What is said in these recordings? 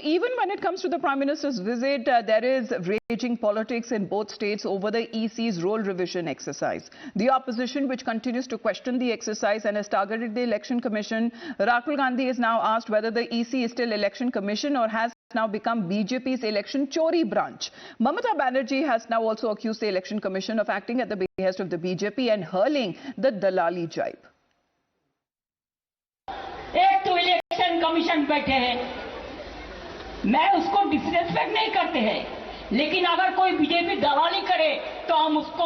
even when it comes to the Prime Minister's visit, there is raging politics in both states over the EC's role revision exercise. The opposition, which continues to question the exercise and has targeted the Election Commission, Rahul Gandhi is now asked whether the EC is still Election Commission or has now become BJP's election chori branch. Mamata Banerjee has now also accused the Election Commission of acting at the behest of the BJP and hurling the Dalali jibe. एक तो election commission बैठे हैं, मैं उसको disrespect नहीं करते हैं, लेकिन अगर कोई बीजेपी दलाली करे तो हम उसको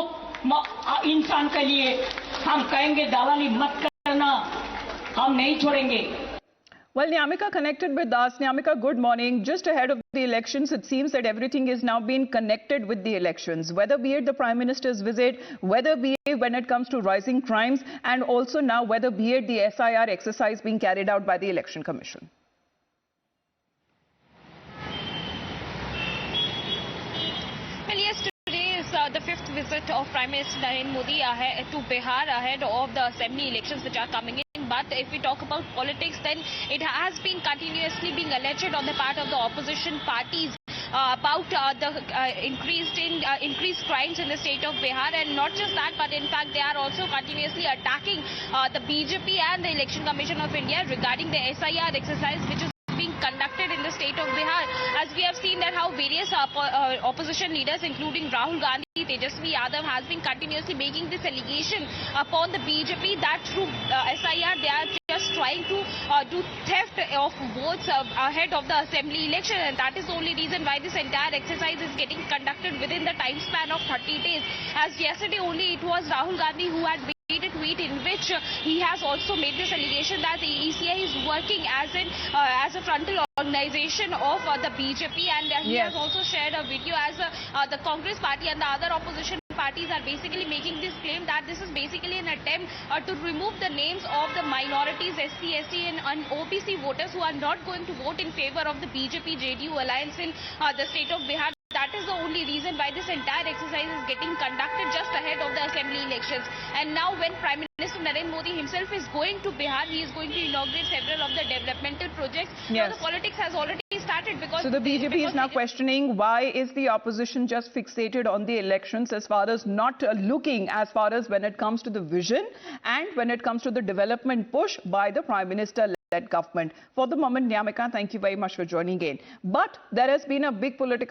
इंसान के लिए हम कहेंगे दलाली मत करना, हम नहीं छोड़ेंगे. Well, Nyamika connected with us. Nyamika, good morning. Just ahead of the elections, it seems that everything is now being connected with the elections, whether be it the Prime Minister's visit, whether be it when it comes to rising crimes, and also now whether be it the SIR exercise being carried out by the Election Commission. Well, yes, today is the fifth visit of Prime Minister Narendra Modi to Bihar ahead of the assembly elections which are coming in. But if we talk about politics, then it has been continuously being alleged on the part of the opposition parties about the increased crimes in the state of Bihar, and not just that, but in fact they are also continuously attacking the BJP and the Election Commission of India regarding the SIR exercise which is being conducted in the state of Bihar. As we have seen that how various opposition leaders including Rahul Gandhi, Tejasvi Yadav has been continuously making this allegation upon the BJP that through SIR they are just trying to do theft of votes ahead of the assembly election, and that is the only reason why this entire exercise is getting conducted within the time span of 30 days. As yesterday only it was Rahul Gandhi who had made a tweet in which he has also made this allegation that the ECI is working as a frontal organization of the BJP, and he has also shared a video as the Congress party and the other opposition parties are basically making this claim that this is basically an attempt to remove the names of the minorities, SC, ST and OBC voters who are not going to vote in favor of the BJP-JDU alliance in the state of Bihar. That is the only reason why this entire exercise is getting conducted just ahead of the assembly elections. And now when Prime Minister Narendra Modi himself is going to Bihar, he is going to inaugurate several of the developmental projects. Now the politics has already started because... So the BJP is now questioning why is the opposition just fixated on the elections as far as not looking as far as when it comes to the vision and when it comes to the development push by the Prime Minister-led government. For the moment, Nyamika, thank you very much for joining in. But there has been a big political